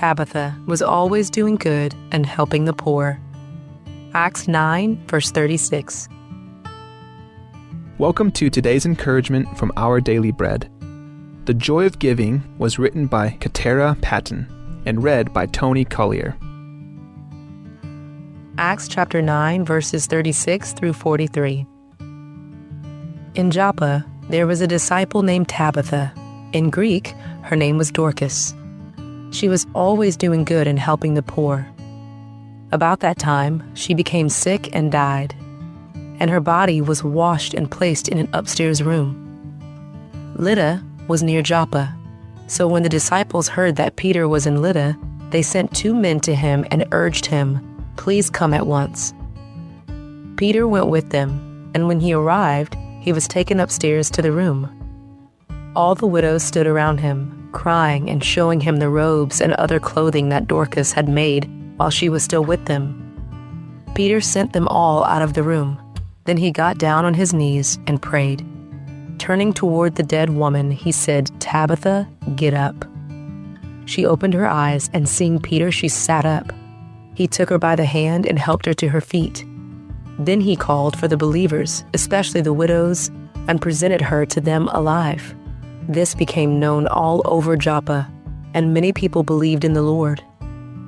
Tabitha was always doing good and helping the poor. Acts 9, verse 36. Welcome to today's encouragement from Our Daily Bread. The Joy of Giving was written by Katera Patton and read by Tony Collier. Acts chapter 9, verses 36 through 43. In Joppa, there was a disciple named Tabitha. In Greek, her name was Dorcas. She was always doing good and helping the poor. About that time, she became sick and died, and her body was washed and placed in an upstairs room. Lydda was near Joppa, so when the disciples heard that Peter was in Lydda, they sent 2 men to him and urged him, "Please come at once." Peter went with them, and when he arrived, he was taken upstairs to the room. All the widows stood around him, crying and showing him the robes and other clothing that Dorcas had made while she was still with them. Peter sent them all out of the room. Then he got down on his knees and prayed. Turning toward the dead woman, he said, "Tabitha, get up." She opened her eyes, and seeing Peter, she sat up. He took her by the hand and helped her to her feet. Then he called for the believers, especially the widows, and presented her to them alive. This became known all over Joppa, and many people believed in the Lord.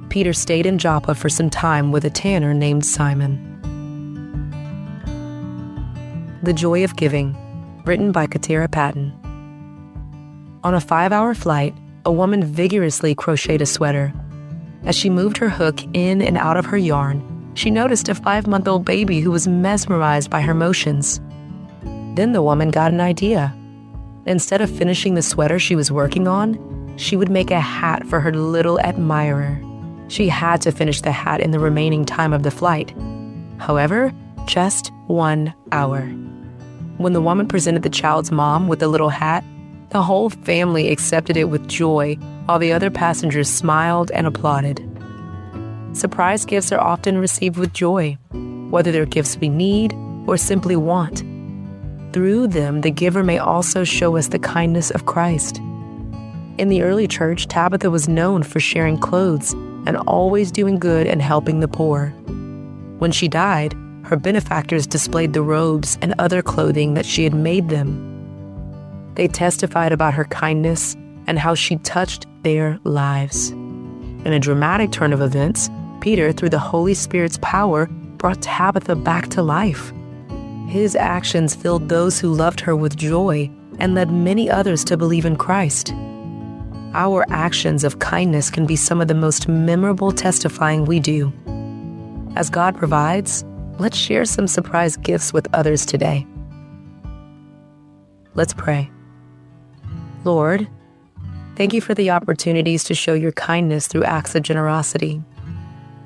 Peter stayed in Joppa for some time with a tanner named Simon. The Joy of Giving, written by Katera Patton. On a 5-hour flight, a woman vigorously crocheted a sweater. As she moved her hook in and out of her yarn, she noticed a 5-month-old baby who was mesmerized by her motions. Then the woman got an idea. Instead of finishing the sweater she was working on, she would make a hat for her little admirer. She had to finish the hat in the remaining time of the flight. However, just 1 hour. When the woman presented the child's mom with the little hat, the whole family accepted it with joy, while the other passengers smiled and applauded. Surprise gifts are often received with joy, whether they're gifts we need or simply want. Through them, the giver may also show us the kindness of Christ. In the early church, Tabitha was known for sharing clothes and always doing good and helping the poor. When she died, her benefactors displayed the robes and other clothing that she had made them. They testified about her kindness and how she touched their lives. In a dramatic turn of events, Peter, through the Holy Spirit's power, brought Tabitha back to life. His actions filled those who loved her with joy and led many others to believe in Christ. Our actions of kindness can be some of the most memorable testifying we do. As God provides, let's share some surprise gifts with others today. Let's pray. Lord, thank you for the opportunities to show your kindness through acts of generosity.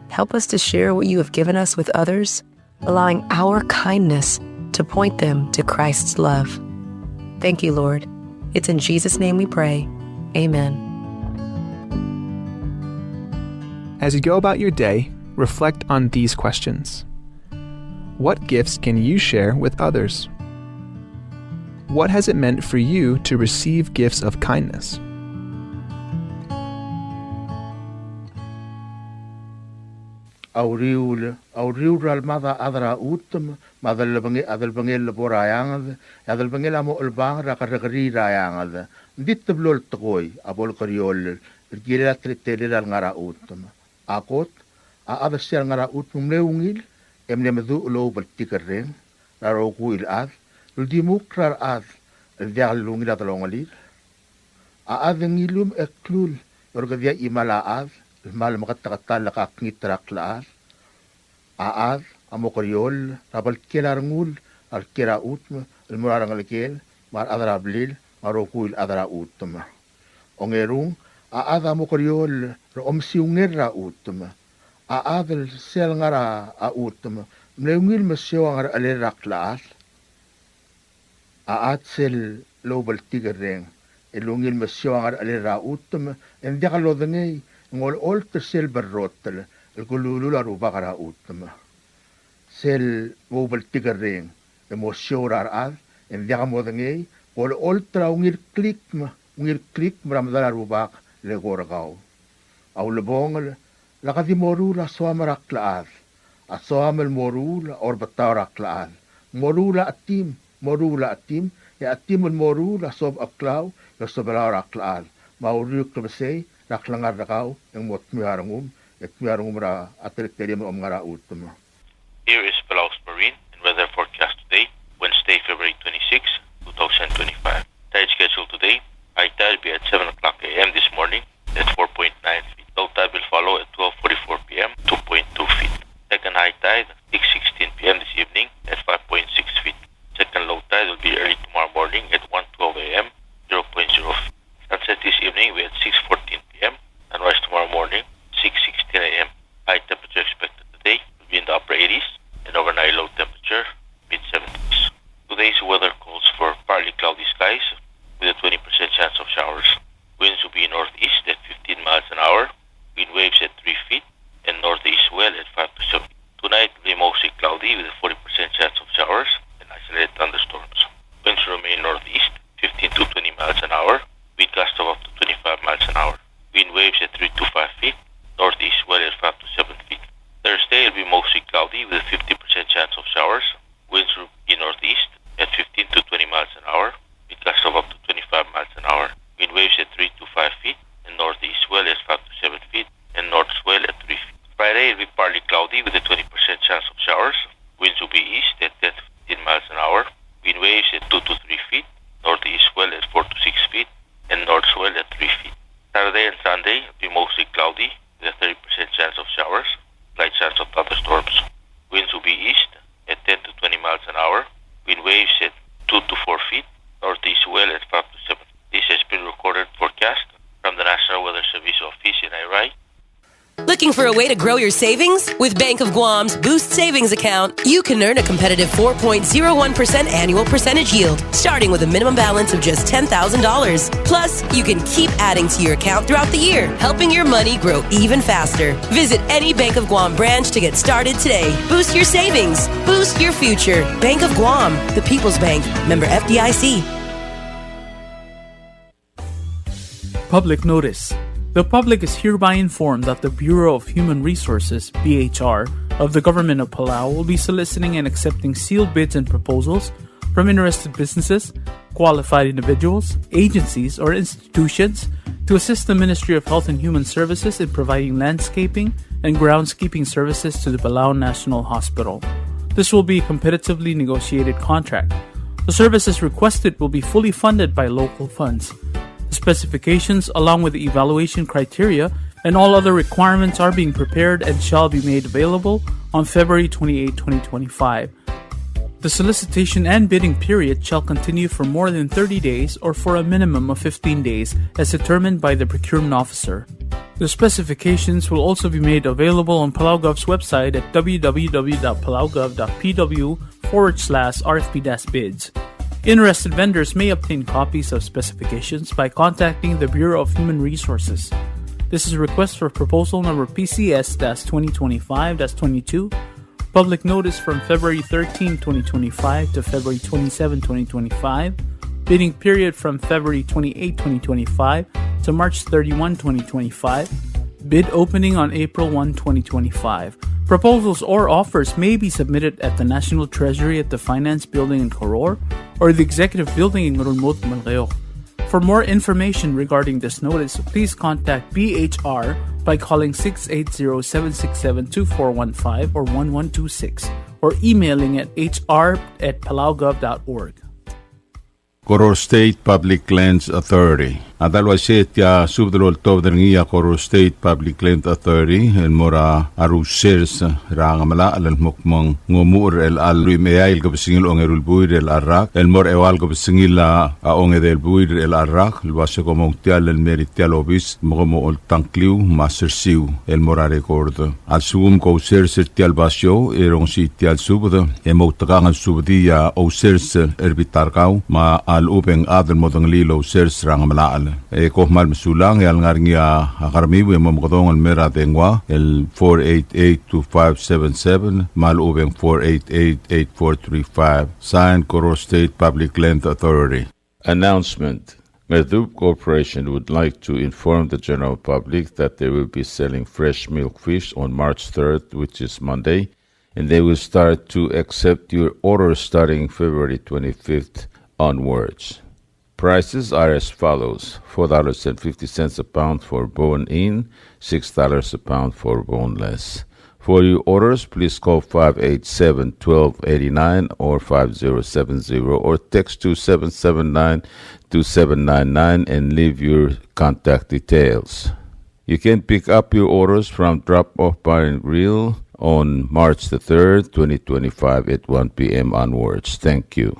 Help us to share what you have given us with others, allowing our kindness to point them to Christ's love. Thank you, Lord. It's in Jesus' name we pray. Amen. As you go about your day, reflect on these questions. What gifts can you share with others? What has it meant for you to receive gifts of kindness? Auriul mada adra utum madalbange adalbange laborayangad adalbange lamo ulbang rakaragri rayangad dit blol toy abol kariol gila tritele ngara utum akot a adasel ngara utum leungil emne medu lo baltikarren raro kuil ad dimukrar ad dialungil adalongalir a adengilum eklul orgadia imala ad mal makatakatal kakngitrak laar aad amokoriol rabal kelarngul al kera utm el murarangalkel mar adra blil marokul adra utm ongerung aad amokoriol romsiungera utm aad el selngara a utm mleungil mesyoangar alerak laar aad sel lobal tigereng elungil mesyoangar alera utm en diagalodengei ngol ol tersel berrotel el kululula rubagara utma sel wobel tigereng emosiorar ad en diagamodengei ol traungir klik bramdala rubak le gorgau Au lebongal, lakadi morula soamara klaad. A soamel morula orbatara klaad. Morula atim, ya atim morula sob aklau, ya sobelara klaad. Mauriuk kebesei, raklangar rakau, yang mot miarangum, ra atleterium ngara utama. Here is Palauan's Marine and weather forecast today, Wednesday, February 26, 2025. Tide schedule today, high tide will be at 7 o'clock a.m. this morning at 4.9 feet. Low tide will follow at 12:44 p.m., 2.2 feet. Second high tide, 6:16 p.m. this evening at 5.6 feet. Second low tide will be early tomorrow morning at 1:12 a.m., 0.0 feet. Sunset this evening will be at 6:14 p.m. and rise tomorrow morning, 6:16 a.m. High temperature expected today will be in the upper 80s and overnight low temperature mid-70s. Today's weather calls for partly cloudy skies with a 20% chance of showers. Winds will be northeast at 15 miles an hour, wind waves at 3 feet, and northeast swell at 5 to 7. Tonight will be mostly cloudy with a 40% chance of showers and isolated thunderstorms. Winds will remain northeast, 15 to 20 miles an hour, wind gusts of up to 25 miles an hour. Wind waves at 3 to 5 feet, northeast swell at 5 to 7 feet. Thursday will be mostly cloudy with a 50% chance of showers. Winds will be northeast at 15 to 20 miles an hour, with gusts of up to 25 miles an hour. Wind waves at 3 to 5 feet, and northeast swell at 5 to 7 feet, and north swell at 3 feet. Friday will be partly cloudy with a 20% chance of showers. Winds will be east at 10 to 15 miles an hour. Wind waves at 2 to 3 feet, northeast swell at 4 to 6 feet, and north swell at 3 feet. Saturday and Sunday will be mostly cloudy with a 30% chance of showers, light chance of thunderstorms. Winds will be east at 10 to 20 miles an hour. Wind waves at 2 to 4 feet, northeast swell at 5 to 7. This has been recorded forecast from the National Weather Service Office in Irai. Looking for a way to grow your savings? With Bank of Guam's Boost Savings Account, you can earn a competitive 4.01% annual percentage yield, starting with a minimum balance of just $10,000. Plus, you can keep adding to your account throughout the year, helping your money grow even faster. Visit any Bank of Guam branch to get started today. Boost your savings. Boost your future. Bank of Guam, the People's Bank. Member FDIC. Public notice. The public is hereby informed that the Bureau of Human Resources, BHR, of the Government of Palau will be soliciting and accepting sealed bids and proposals from interested businesses, qualified individuals, agencies, or institutions to assist the Ministry of Health and Human Services in providing landscaping and groundskeeping services to the Palauan National Hospital. This will be a competitively negotiated contract. The services requested will be fully funded by local funds. Specifications along with the evaluation criteria and all other requirements are being prepared and shall be made available on February 28, 2025. The solicitation and bidding period shall continue for more than 30 days or for a minimum of 15 days as determined by the procurement officer. The specifications will also be made available on PalauGov's website at www.palaugov.pw/RFP-bids. Interested vendors may obtain copies of specifications by contacting the Bureau of Human Resources. This is a request for proposal number PCS-2025-22. Public notice from February 13, 2025 to February 27, 2025. Bidding period from February 28, 2025 to March 31, 2025. Bid opening on April 1, 2025. Proposals or offers may be submitted at the National Treasury at the Finance Building in Koror or the Executive Building in Runmut, Malgayoc. For more information regarding this notice, please contact BHR by calling 680-767-2415 or 1126 or emailing at hr@palaugov.org. Koror State Public Lands Authority. Adalwa setya subdrol tobdringia Koror State Public Land Authority el mora arusers rangamala al mukmong ngomur el al rimeail gobsingil ongerul buir el arrak el mor ewal gobsingil aonge del buir el arrak lwase komong tial el meritial obis momo ol tankliu masersiu el mora record al sum ko ser tial basio erong si tial subdo emotang al subdia o sers erbitarkau ma al upeng adel modang lilo sers rangamala kohmal masulang el ngarngia akarmiwe mamkodong al mera tengwa el 488-2577 mal ubeng 488-8435 signed Koror State Public Land Authority. Announcement. Medup Corporation would like to inform the general public that they will be selling fresh milk fish on March 3rd, which is Monday, and they will start to accept your orders starting February 25th onwards. Prices are as follows: $4.50 a pound for bone-in, $6 a pound for boneless. For your orders, please call 587-1289 or 5070 or text to 779-2799 and leave your contact details. You can pick up your orders from Drop-Off Bar and Grill on March the 3rd, 2025 at 1 p.m. onwards. Thank you.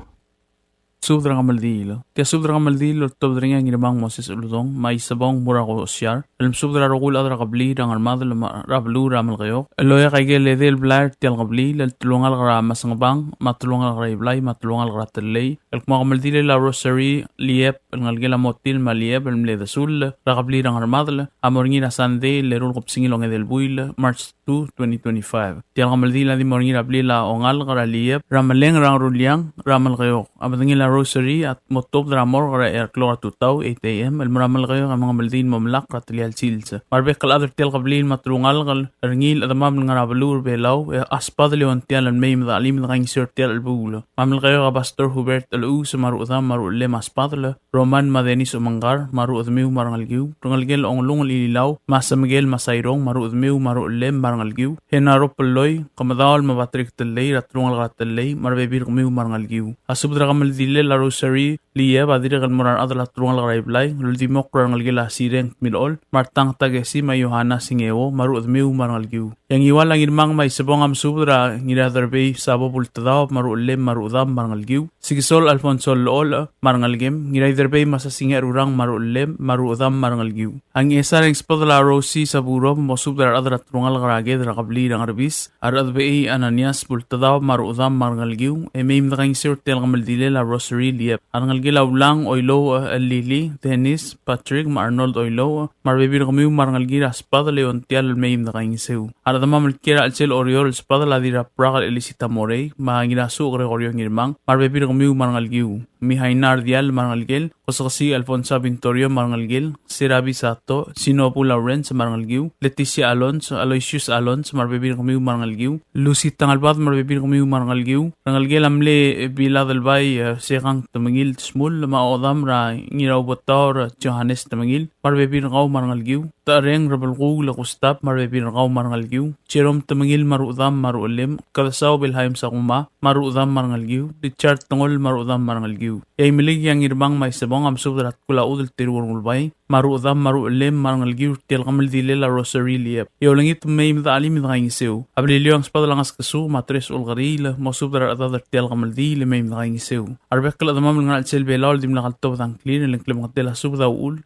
Subdra Gamaldilo. Tia Subdra Gamaldilo tobdringa ngirimang Moses Uludong, may sabong mura ko osyar. Alam Subdra Rogul adra kabli dang armado rablu ramal kayo. Eloya kay ledel blar tial kabli lal tulungal kara masangabang, matulungal kara iblay, matulungal kara telay. El kumagaldile la rosary liep ngalgela motil maliep el mleda sul rakabli dang armado amorngi na sande lerul kopsingilong edel buil March 2, 2025. Tial gamaldila di morngi rabli la ongal kara liep ramaleng rang ruliang ramal kayo. Amadangila rosary at motob dramor kara erklora tutaw 8 a.m. El muramal kayo ang mga maldin mamlak ratilial silsa. Marbek kal adar tial kablin matrungal kal ringil adamam ng arabalur belaw aspadli on tial al may madalim na kang sir tial albulo. Mamal kayo ka Pastor Hubert alu sa maru udam maru lem aspadla Roman Madenis umangar maru udmiu marangalgiu. Rungalgel ong lungal ililaw Masa Miguel Masayrong maru udmiu maru lem marangalgiu. Henaro peloy kamadawal mabatrik telay ratrungal ratlay marbebir kumiu marangalgiu. Asubdra kamaldile la rosary liya badira kalmuran adala trungal raiblay lultimok rangalgela sireng milol martang tagesi may Yohana singewo maru udmiu marangalgiu. Yang iwal ang irmang may sabong am subdra ngidadarbe sabo pultadaw maru lem maru udam marangalgiu. Sigisol Alfonso Lool marangalgem ngiraidarbe masasinge rurang maru lem maru udam marangalgiu. Ang isa ring spodla Rosi sa buro mo subdra adala trungal rage dra kabli ng arbis aradbe Ananias pultadaw maru udam marangalgiu emim nakang sir tel kamaldile la rosary liep arangalgilaw lang oilo lili Dennis Patrick Arnold oilo marbebir kami marangalgira spada leon tial meim nakang seu aradama malkira alsel oriol spada la dira prakal elisita morey mahangira su Gregorio ngirmang marbebir kami marangalgiu Mihainar Dial Marangalgil, José Alfonso Vintorio Marangalgil, Sirabi Sato, Sinopu Lawrence Marangalgiu, Leticia Alonso, Aloysius Alonso Marbebir Comiu Marangalgiu, Lucy Tangalbad Marbebir Comiu Marangalgiu, Rangalgil Amle Bila del Bay, Serang Tamangil Smul, Maodam Ra, Ngiraw Botor, Johannes Tamangil, Marbebir Gau Marangalgiu, Tareng Rabelgu Lagustap Marbebir Gau Marangalgiu, Jerome Tamangil Marudam Marulim, Kadasaw Bilhaim Sakuma, Marudam Marangalgiu, Richard Tangol Marudam Marangalgiu. Yay milig yang irbang may sabong am subdrat kula udel tirwurulbay maru udam maru lem marangalgiu tial kamal dile la rosary liep yolangit may mdaali midanging sew ablilyo ang spada langas kasu matres ulgaril mo subdrat adar tial kamal dile may mdanging sew arbek kala damam ngal sel belal dim nakalto dang clean lengklem ngatela subda ul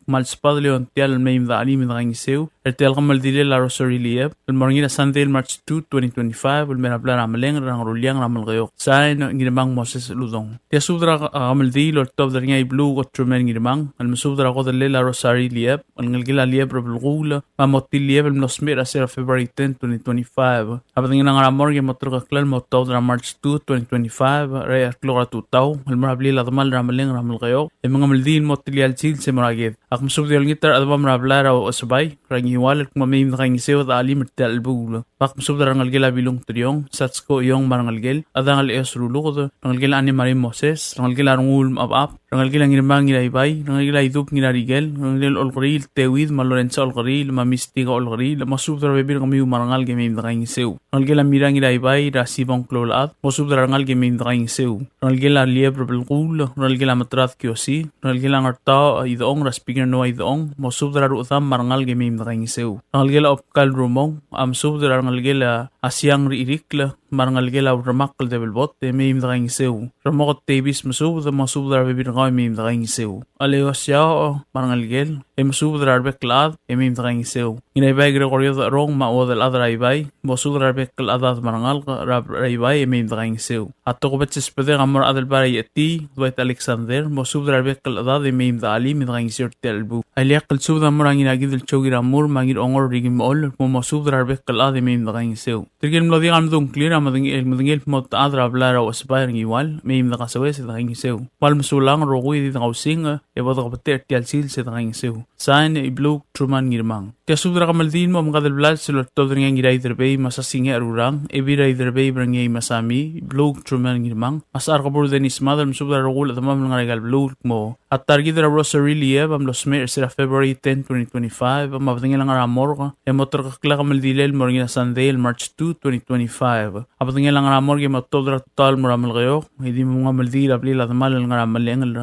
mal spada leon tial may mdaali midanging sew tial kamal dile la rosary liep el morngina Sunday March 2, 2025 el merabla ramaleng rang ruliang ramal gayok sain nginamang Moses Ludong tia subdra amaldi lor top darnya iblu got trumen ngirmang al musubdra qod lela rosary liep al ngilgila liep rabulgul mamoti liep al nosmir asera February 10, 2025 abadingin ang ramor ge motor klal motodra March 2, 2025 re klora tutaw al marabli la damal ramaleng ramal gayok e mga maldi motili al sil se maraged ak musubdi al ngitar adabam rabla ra osbay rangiwal kumamim kang sew da alim tal bul ak musubdra ngalgila bilung triong satsko yong marangalgel adangal esrulugod ngalgila ani marim Moses ngalgila rungul ab ngalgila ngirmang ilaybay ngalgila idup ngirarigel ngalgila olgril tewid malorensa olgril mamistiga olgril masubdra bebir kami marangal gemim dang sew ngalgila mirang ilaybay rasibong klolat masubdra ngal gemim dang sew ngalgila liebre belqul ngalgila matrat kiosi ngalgila ngarta idong raspiger no idong masubdra rutham marangal gemim dang sew ngalgila opkal rumong am subdra ngalgila asyang riirikla marangalgila ramakal debelbot emim dang sew ramokot tebis masubdra bebir kami mim dang sew alewasya marangalgel masubdra beklad emim dang seu inay bay Gregorio da rong ma odel adra bay bosudra bekl adad marangal rab bay emim dang seu atto ko betches pede amor adel bay eti duet Alexander bosudra bekl adad emim da ali mi dang seu telbu aliak kal subda morang ina gidel chogira mur mangir ongor rigim ol mo masubdra bekl adad emim dang seu tirgel mlodi am dung clear am dingel mot adra blara osbayr ngiwal emim da kasawes dang seu wal msulang rogui di ngausinga e bodo beter tial sil se dang seu sain e blue truman ngirmang tia subdra kamaldin mo mga dalblad silot todring ang iray derbay masasinge arurang e biray derbay brangay masami blue truman ngirmang masar kabur denis madal subdra rogul at mamang regal blue mo at target ra rosary lieb am los mer sira February 10 2025 am mabdingel ang ramor e motor kakla kamaldilel morgina Sunday March 2 2025 abdingel ang ramor ge motodra total moramal gayo hindi mo nga maldil abli la mal nga ramal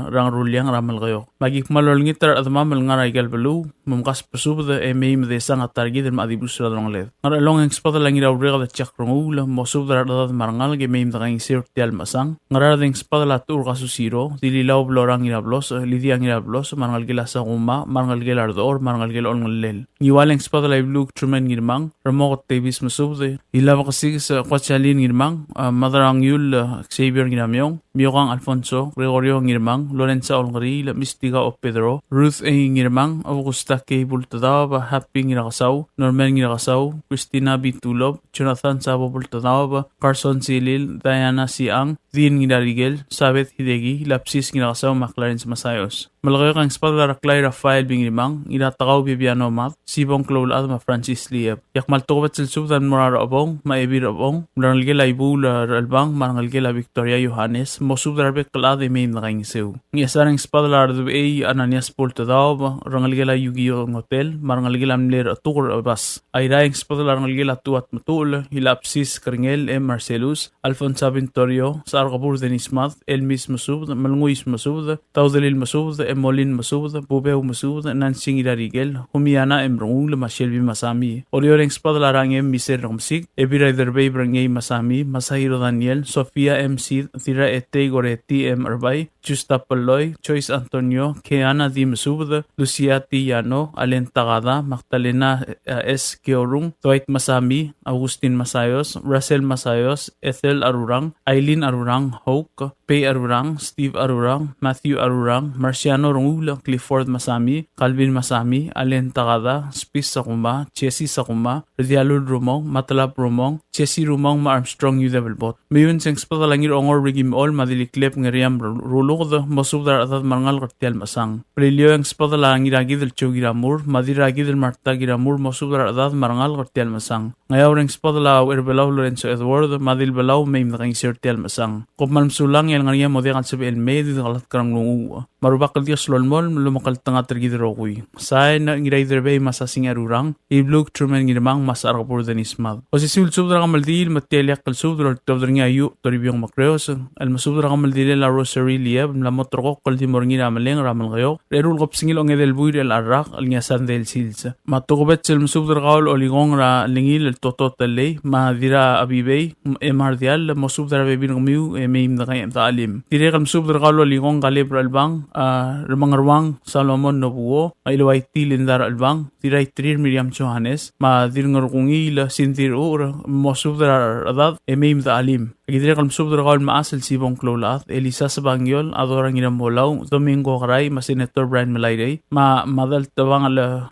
rang rulyang ramal gayo magik malol ngitar at mamal nga regal blue mumkas pasubda e may de sang at target ma adibusra dong led ngara long expada lang iraw rega da chak rongula mo subdra da marangal ge may dang sir tial masang ngara ding expada la tur kasusiro dililaw blorang irablos lidiang irablos marangal gila sa uma marangal gila ardor marangal gila on lel niwaleng expada la blue truman ngirmang ramok tevis masubde ilaw kasi sa kwachalin ngirmang madarang yul Xavier ngiramyong Miyokang Alfonso, Gregorio ngirmang, Lorenza Olgari, Mistiga o Pedro, Ruth A. ngirmang, Augusta K. Bultadaba, Happy ngirakasaw, Norman ngirakasaw, Christina B. Tulob, Jonathan Sabo Bultadaba, Carson Silil, Diana Siang, Dean Ngidarigel, Sabet Hidegi, Lapsis ngirakasaw, McLaren Masayos. Malaki kang espada Raklay Rafael Bingrimang, Inatakaw Bibiano Mat, Sibong Klolad ma Francis Lieb. Yak maltobat silsudan Morara Abong, Maebir Abong, Marangalgela Ibula Ralbang, Marangalgela Victoria Yohanes, Mosubdarbe Kalade Maim Nakainsew. Ngiasarang espada Lardu A. Ananias Poltadaw, Rangalgela Yu-Gi-Oh! Hotel, Marangalgela Mler Atur Bas. Ayrayang espada Rangalgela Tuat Matul, Hilapsis Karingel M. Marcelus, Alfonso Vintorio, Sargabur Denismat, Elmis Masud, Malnguis Masud, Taudelil Masud, Molin Masud, Bubeo Masud, Nansing Idarigel, Humiana Emrung, Mashelvi Masami, Orioreng Spadlarang M. Miser Romsik, Ebira Derbay Brangay Masami, Masahiro Daniel, Sofia M. Sid, Tira Ete Goreti M. Arbay, Justa Paloy, Choice Antonio, Keana Di Masud, Lucia Tiyano, Alentagada, Magdalena S. Keorung, Dwight Masami, Agustin Masayos, Russell Masayos, Ethel Arurang, Aileen Arurang, Hoke, Pay Arurang, Steve Arurang, Matthew Arurang, Marciano Rongula, Clifford Masami, Calvin Masami, Alen Tagada, Spice Sakuma, Chessy Sakuma, Redialud Romong, Matalap Romong, Chessy Romong, Armstrong U Devil Bot. Mayun sing spatalangir ongor rigim all madiliklep ngeriam rulog masubdar atat mangal kartial masang. Prilio ang spatalangir agidel chogiramur, madiragidel marta giramur masubdar atat mangal kartial masang. Ngayaw ring spatalaw erbelaw Lorenzo Edward, madil belaw may nakaing sirtial masang. Kupman sulang yang ngariam modiakan sabi el med kalat karang lungu. Marubak Dios lolmol lumakal tanga tergidrokuy. Say na ngiray derbay masasing arurang, ibluk truman ngirmang masarapur denismad. O si subdra kamaldil mateliak kal subdra tobdra ngayu toribiyong makreos, al masubdra kamaldil la rosary lieb, la motrokok kal timorngi ramaleng ramal kayo, rerul kopsingil ong edel buir el arrak, al nyasan del silsa. Matukubet sel masubdra kaol oligong ra lingil el totot talay, madira abibay, emardial, masubdra bebin kamiu, emeim na kayam taalim. Direkal masubdra kaol oligong kalibra albang, Rumangarwang Salomon Nobuo, Mailaway Tilindar Albang, Tiray Trir Miriam Johannes, Madirngarkungil Sintir Ur, Mosubdar Adad, Emeim da Alim. Agidire kalm subdra kaol maasal Sibong Klolat, Elisa Sabangyol, Adorang Inamolaw, Domingo Karay, Senator Brian Malayday, Madal Tabang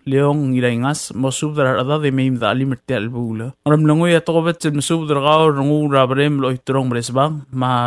Leong Irayngas, Mosubdar Adad, Emeim da Alim Ertel Bula. Ramlangoy atokobet sa Mosubdra kaol, Rungu Rabrem Loitrong Bresbang,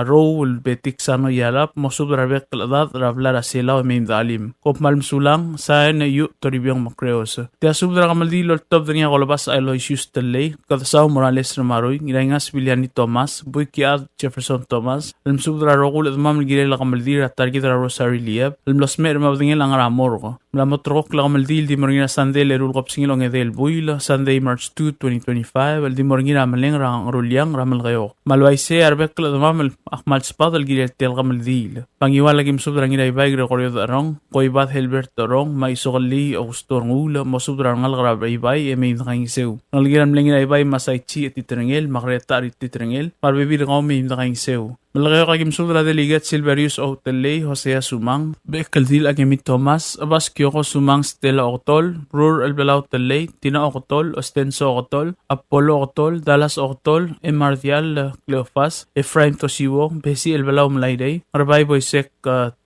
Row Betik Sano Yalap, Mosubdra Bekal Adad, Ravlara Silaw Emeim da Alim. Kop malmsulang, Sayan na yu toribiyong makreos. Tia subdra kamaldilo top da niya kolabas Aloysius Talay, Katasaw Morales Ramaroy, Irayngas Villani Thomas, Buiki Jefferson Thomas, alam subdra rokul at mamagilay la kamaldira at targitra Rosary Lieb, alam losmer mabdingil ang ramor ko. Malamotrok la kamaldil di morngina Sunday lerul kopsingil ong edel buil, Sunday March 2, 2025, al di morngina maleng rang rulyang ramal kayo. Malwayse arbek la mamal akmal spad al gilil tel kamaldil. Pangiwalagim subdra ngira ibay Gregorio Darong, Koibat Helbert Darong, Maisokali Augusto Ngula, Mosubdra ngal grab ibay emeim nakaingisew. Ngalgiram lengina ibay masaychi at titrengel, makreta at titrengel, marbibir kami nakaingisew. Malakayo kagim sudra deligat Silverius Otele, Josea Sumang, Bekaldil Agemit Thomas, Abas Kyoko Sumang Stella Octol, Rur Albelao Tele, Tina Octol, Ostenso Octol, Apollo Octol, Dallas Octol, Emardial Cleofas, Ephraim Toshiwo, Besi Albelao Mlaydey, Rabay Boysek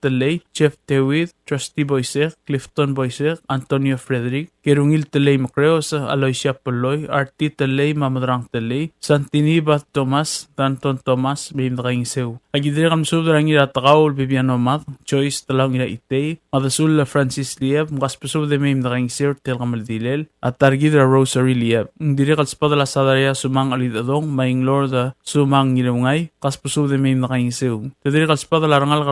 Tele, Jeff Tewid, Trusty Boysek, Clifton Boysek, Antonio Frederick, Kerungil Tele Macreos, Aloysia Poloy, Arti Tele, Mamadrang Tele, Santiniba Thomas, Danton Thomas, Bim Draing Seu. Agidre kam sudrang ira takaul Bibiano Math, Choice Talang ira Ite, Madasul Francis Lieb, Gaspesub de Mim Draing Seu, Tel Kamaldilel, at Targidra Rosary Lieb. Dire kalspada la Sadaria Sumang Alidadong, Maing Lord Sumang Gilungay, Gaspesub de Mim Draing Seu. Dire kalspada la Rangal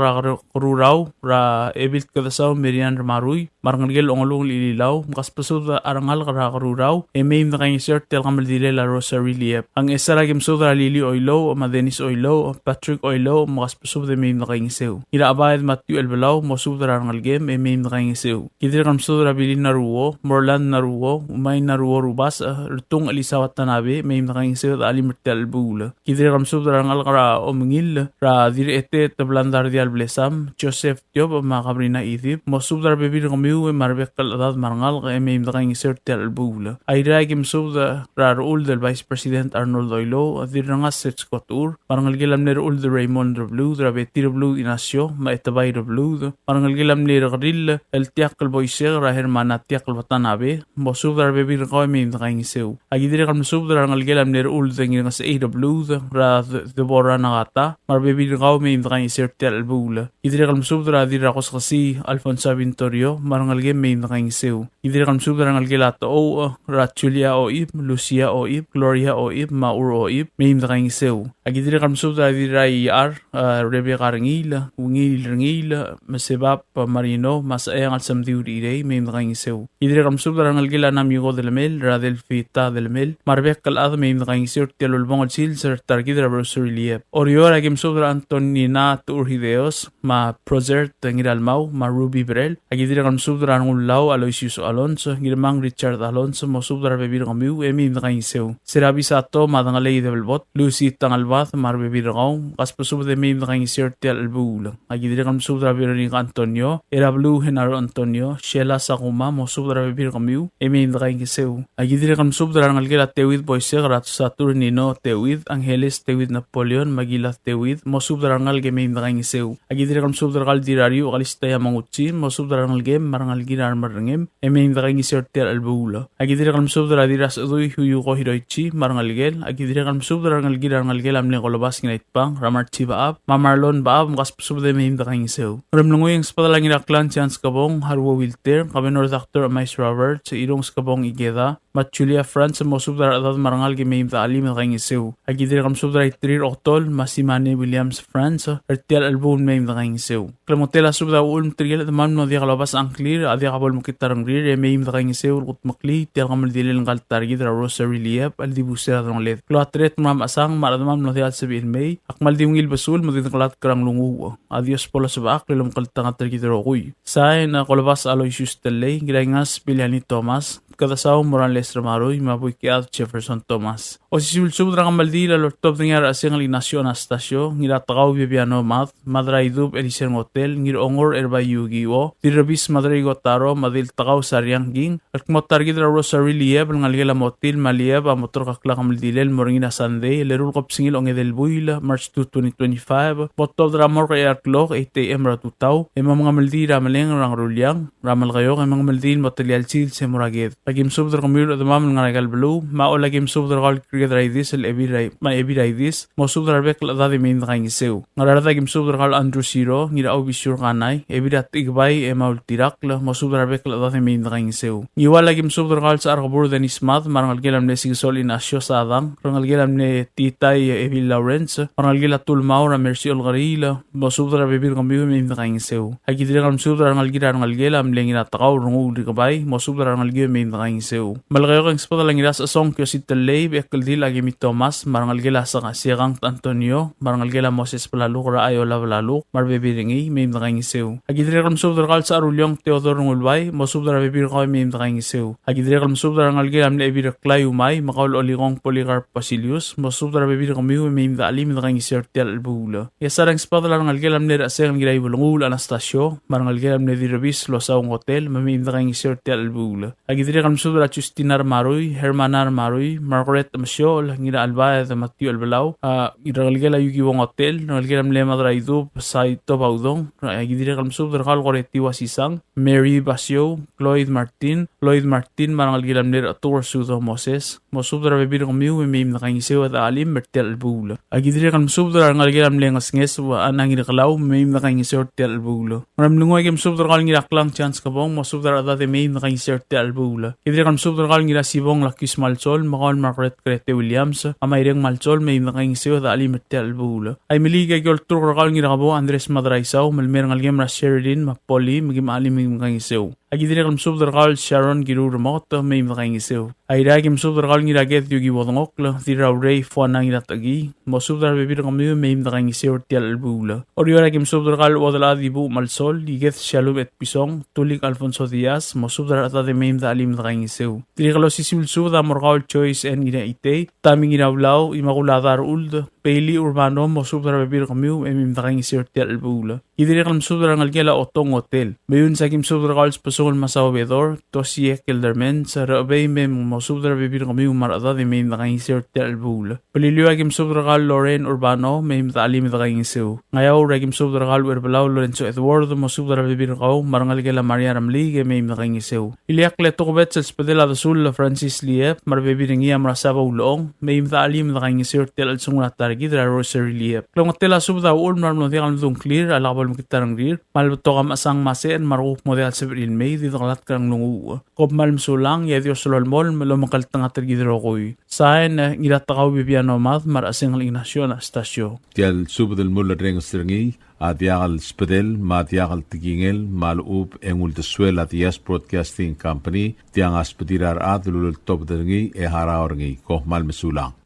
Karuraw, Ra Ebilt Kadasaw, Miriam Maruy, Marangel Ongolong Lililaw, Gaspesub da Arangal Karuraw, Mim Draing Seu, Tel Kamaldilel la Rosary Lieb. Ang esaragim sudra Lili Oilo, Madenis Oilo, Patrick Oilo, Gaspesub de Mim Draing Seu. Ira abayad Matthew Elbelaw, Mosudra Rangalgem, Mim Draing Seu. Kidir kam sudra Bilin Naruo, Morland Naruo, Umay Naruo Rubas, Rtung Elisawat Tanabe, Mim Draing Seu, Alimertel Bula. Kidir kam sudra Rangal Kara Omingil, Ra Direte Tablandar Dial Blesam, Joseph Tiob, Makabrina Idib, Mosudra Bebir Kamiu, Marbekal Adad Marangal, Mim Draing Seu, Tel Bula. Ayragim sudra Ra Raul del Vice President Arnold Oilo, Dirangas Setskotur, Marangalgilam ner Ulde Raymond Blue, Rabetir Blue Inacio, Maetabay Blue, Marangalgilam ner Grill, El Tiakal Boyser, Rahermana Tiakal Watanabe, Mosudra Bebir Goimim Draing Seu. Agidrikam Subdra Rangalgilam ner Ulde Ngas Ada Blue, Ra Debora Nagata, Marbebir Goimim Draing Seu Tel Bula. Idrikam Subdra Dirakos Kasi, Alfonso Vintorio, Marangalgem Mim Draing Seu. Idrikam Subdra Rangalgilato O, Ratulia Oib, Lucia Oib, Gloria Oib, Maur Oib, Mim Draing Seu. Agidri kam subda dirai ar Rebe Karangil, Ungil Rangil, Masebap Marino, Masayang at Samdiuri Day, Mim Draing Seu. Idri kam subda Rangalgila Namigo del Mel, Radel Fita del Mel, Marbek Kalad Mim Draing Seu, Telulbong Sil, Sir Targidra Rosary Lieb. Orior Agim subda Antonina Turhideos, Ma Prozert Ngiralmau, Ma Ruby Brel, Agidri kam subda Rangulau, Aloysius Alonso, Girmang Richard Alonso, Mosubda Bebir Kamiu, Mim Draing Seu. Serabi Sato, Madangalay del Bot, Lucy Tangalbath, Marbebir Raw, Gaspesub de Mim Draing Seu Tel Bula. Agidri kam subda Veronica Antonio, Era Blue Henaro Antonio, Sheila Sakuma, Mosubda Bebir Kamiu, Mim Draing Seu. Agidri kam subda Rangalgila Tewid Boyser, Rat Saturnino Tewid, Angeles Tewid Napoleon, Magila Tewid, Mosubda Rangalge Mim Draing Seu. Agidri kam subda Dirario, Galistaya Manguchi, Mosubda Rangalgem, Marangalgira Marangem, Mim Draing Seu Tel Bula. Agidri kam subda Diras Dui Huyugo Hiroichi, Marangalgel, Agidri kam subda Rangalgira Rangalgel Amne Kolobas Nginaitpang, Ramarchi Baab, Mamarlon Baab, Gaspesub de Mim Draing Seu. Ramlungoy ang spadala Ngiraklan Chance Kabong, Harwo Wilter, Kabenor Dr. Amais Robert, Irong Skabong Igeda, Machulia France, Mosubda Adad Marangal Gimim da Alim Draing Seu. Agidri kam subda Itrir Octol, Masimane Williams France, Ertial Album Mim Draing Seu. Klamotela subda Ulm Triel at Mam no dia Kalobas Angclear, Adia Kabol Mukitarang Rir, Mim Draing Seu, Rut Makli, Tel Kamaldilil Ngal Targidra Rosary Lieb, Aldibusera Dronglet. Kloatret Mam Asang, Maradamam no dia Sabihin May, Akmaldimngil Basul, Maditakalat Karang Lungu. Adios Pola Sabak, Lilom Kaltanga Targidra Roy. Sain Kolobas Aloysius Tele, Girangas Biliani Thomas, Kadasaw Morales Ramaroy, Mabuikiat Jefferson Thomas. O si Sulsubra Kamaldila, Lord Top Dingar Asing Ignacio Anastasio, Ngiratakaw Bibiano Math, Madraidub Elisir Hotel, Ngirongor Erbayugi o, Dirabis Madrigo Taro, Madil Takaw Sariang Ging, Alkmotargidra Rosary Lieb, Ngalgela Motil, Malieb, Amotor Kakla Kamaldilel, Moringina Sunday, Lerul Kopsingil Ong Edelbuil, March 2, 2025, Botov Dramor Kayar Klok, 8 AM Ratutaw, Emang Maldi Ramaleng Rang Rulyang, Ramal Kayo, Emang Maldin Motelial Sil Semuragid. Lagim subdra Kamil at Mam Ngal Blue, Mao Lagim subdra Gal Krigadridis, Ebiridis, Mosubdra Bekel Adadi Min Draing Seu. Naradagim subdra Gal Andrew Siro, Nira Obisur Kanai, Ebirat Igbay, Emaul Tirakla, Mosubdra Bekel Adadi Min Draing Seu. Niwalagim subdra Gal sa Arkabur Denis Math, Marangalgilam ne Sigsol in Asyo Sadang, Rangalgilam ne Titay Evil Lawrence, Marangalgila Tulmaura Mercy Olgarila, Mosubdra Bebir Kamil Min Draing Seu. Agidrigam subdra Rangalgira Rangalgilam Lengina Takaw Rungu Digabay, Mosubdra Rangalgilam Min nakaing seu. Malagayo kang spot lang ilas asong kyo si Talay, Bekel lagi mi Thomas, marangal gila sa kasirang Antonio, marangal gila Moses Palaluk, Raayo Lavaluk, marbebiringi, may nakaing seu. Agidre kam subdrakal sa arulyong Teodoro Ngulbay, mo subdra bebir ko may nakaing seu. Agidre kam subdra ngal gila am lebir klay umay, makaul oligong Policarp Basilius, mo subdra bebir kami may alim nakaing seu tel albula. Yasarang spot lang ngal gila am nera aseng gila ibulungul Anastasio, marangal gila am nedi rebis lo sa hotel, may nakaing seu tel albula. Agidre kam subdra Justinar Maroy, Hermanar Maroy, Margaret Masyo, ngira Alba Matthew Albalaw, ngal gila yuki wong hotel, ngal gila am lema draido sa ito baudong, agidre kam subdra kal koretiwa sisang, Mary Basio, Lloyd Martin, marangal gila am nera atur sudo Moses, mo subdra bebir kami may nakaing seu at alim mertel albula. Agidre kam subdra ngal gila am lengas nges wa anang kalaw may nakaing seu tel albula. Maram lungoy kam subdra kal ngira klang chance kabong, mo subdra adate may nakaing seu tel albula. Agidre kam subdra kal ngira sibong Lakis Malsol, makal Margaret Crete Williams, amayreng Malsol may nakaing seu at alim mertel albula. Ay miligay gol tur kal ngira kabo Andres Madraisaw, malmer ngal gem Sheridan, Mapoli, magim alim may nakaing seu. Agidre kam subdra kal Sharon Girurmot may nakaing seu. Ay ragim subdra kal ngira get yugi wodongokla, tiraw Ray Fuanang ilatagi, mo subdra bebir kami may nakaing seu tel albula. Oriyo ragim subdra kal wadala dibu Malsol, iget Shalom et Pisong, tulik Alfonso Diaz, mo subdra atate may alim nakaing seu. Tirikalo sisilsu da morkal choice en ina ite, taming inawlaw, imakuladar uld, Peli Urbano, mo subdra bebir kami may nakaing seu tel albula. Idiri kalam subdra ngal gela otong hotel. Mayun sa kim subdra kal pasol masawedor, tosie keldermen sa rabay mem mo subdra bebir kami marada de may nakaing seu tel albula. Paliliwa kim subdra kal Loren Urbano, may alim nakaing seu. Ngayaw ragim subdra kal Urbalaw Lorenzo Eduardo, mo subdra bebir kaw marangal gela Maria Ramli may nakaing seu. Iliak leto kubet sa Spadela da Sul Francis Liep, marbebir ngiya marasaba ulong, may alim nakaing seu tel alsungat targid ra Rosary Liep. Klong hotel subdra ul marmon tiang dung clear alakabal makitarang rir, malbato kam asang maseen maruk model sa April May, dito kalat kang lungu. Kop malm sulang, yadyo sulolmol, malumakal tanga tergidro koy. Saen, ngilatakaw bibiano math, marasing al Ignacio Anastasio. Tial subdal mula reng stringi, at yakal spedel, mat yakal tigingel, malup engul deswel at Yes Broadcasting Company, tiang aspedirar at lulul top dengi, haraorngi, koh malm sulang.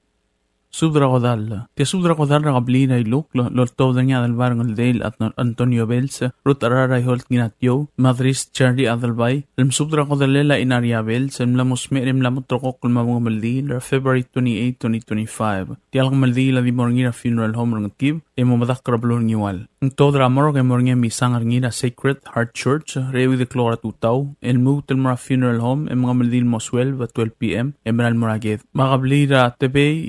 Subdra kodal. Tia subdra kodal rakabli na ilok, lorto da niya adalbar ng Dale at Antonio Bells, Ruth Araray Holt Ginatyo, Madris Charlie Adalbay, lam subdra kodalela inaria Bells, lamos merim lamot trokok mga maldi, February 28, 2025. Tial kang maldi la di morngira funeral home ng tib, emo madak krablon ngiwal. Ang todra amor kay morngia misang arngira Sacred Heart Church, rewi de Clora Tutaw, elmu telmara funeral home, mga maldi moswell, 12 p.m., emeral moraget. Makabli ra tebe,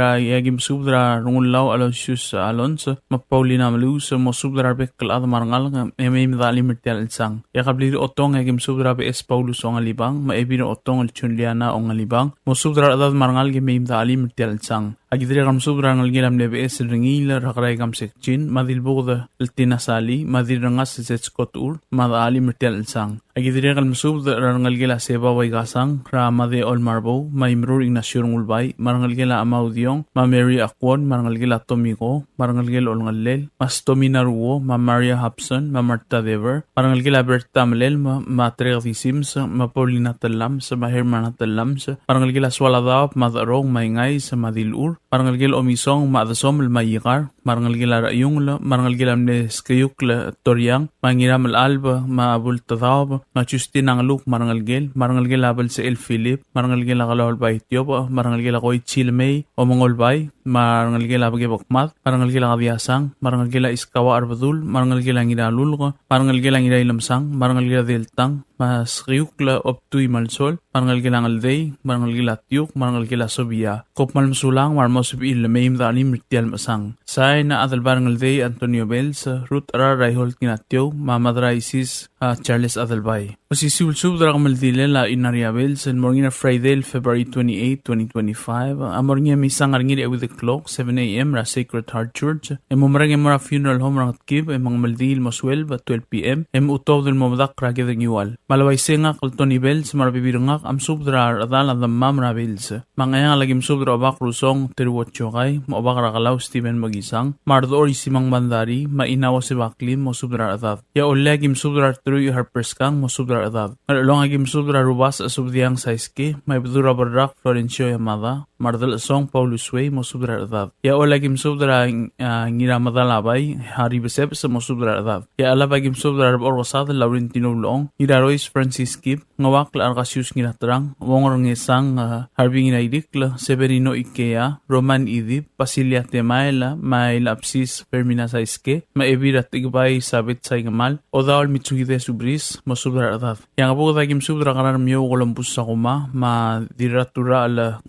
yagim subdra rungulaw Alonsius Alonso mapaulina malus mo subdra bekal ad marangal may medali mertial sang yakabli otong yagim subdra be es Paulus ong alibang maebino otong al Chunliana ong alibang mo subdra ad marangal ge may medali mertial sang agidre kam subdra ngal gelam lebe es ringila rakray kam sekchin madilbogda altinasali madirrangas setskotur madali mertial sang agidre kam subdra ngal gela seba way gasang rama de Olmarbo maimrur Ignacio Ngulbay marangal gela amaudio Ma Mary Akwon, marangal gila Tomiko, marangal gila Olngalel, Mas Tomina Ruo, Ma Maria Hobson, Ma Marta Dever, marangal gila Berta Malel, Ma Trerdi Sims, Ma Paulina Talams, Ma Hermana Talams, marangal gila Swaladao, Ma Darong, Ma Ingay, Sa Madilur, marangal gila Omisong, Ma Adasom, Ma Yigar, marangal gila Rayung, marangal gila Neskayuk, Toryang, Ma Ngiram Alba, Ma Abultadab, Ma Justin Angluk, marangal gila Abel sa El Philip, marangal gila Kalawal ba Ethiopia, marangal gila Koy Chilmay, o Mongolbay, marangal gila Bagibokmat, marangal gila Kabiasang, marangal gila Iskawa Arbadul, marangal gila Ngidalul, marangal gila Ngidailamsang, marangal gila Deltang, Mas Ryukla Optui Malsol, marangal gila Ngalday, marangal gila Tiuk, marangal gila Sobia, Kop Malmsulang, marmosubi ilamaim dalim Ritial Masang. Say na adalbar Ngalday Antonio Bells, Ruth Araray Holt Ginatyo, Mamadra Isis, Charles Adalbay. Masisulsub dara kamaldile la inaria Bells, and morning Friday, February 28, 2025, amornya misang arngir with the clock, 7 a.m. ra Sacred Heart Church, mumrang mora funeral home rangat kib, mga maldil moswell, 12 p.m., utov del momadak ragid ng iwal. Malaway senga kaltoni Bells, marabibirangak, am subdra adal ang damam ra Bells. Mangayang lagim subdra abak rusong, terwotyo kay, maabak rakalaw Steven Magisang, mardoor isimang bandari, mainawa si Baklim, mo subdra adat. Ya olagim subdra truy harperskang, mo subdra masubdra adad. Malulong agim subdra rubas asubdiang saiski, may bedura barrak Florencio Yamada, mardal song Paulus Way masubdra adad. Ya olagim subdra ngira madalabay, hari besep sa masubdra adad. Ya alabagim subdra orgosad Laurentino Long, ngira Royce Francis Kip, ngawak la argasius ngira terang, wongor ngesang harbing inaidikla, Severino Ikea, Roman Idip, Pasilia Temaela, Mail Apsis Fermina Saiske, Maebirat Igbay Sabit Saigamal, Odaol Mitsuhide Subris, masubdra adad. Yang apo dagim subdra kanar miyo kolumbus sa kuma, ma diratura ala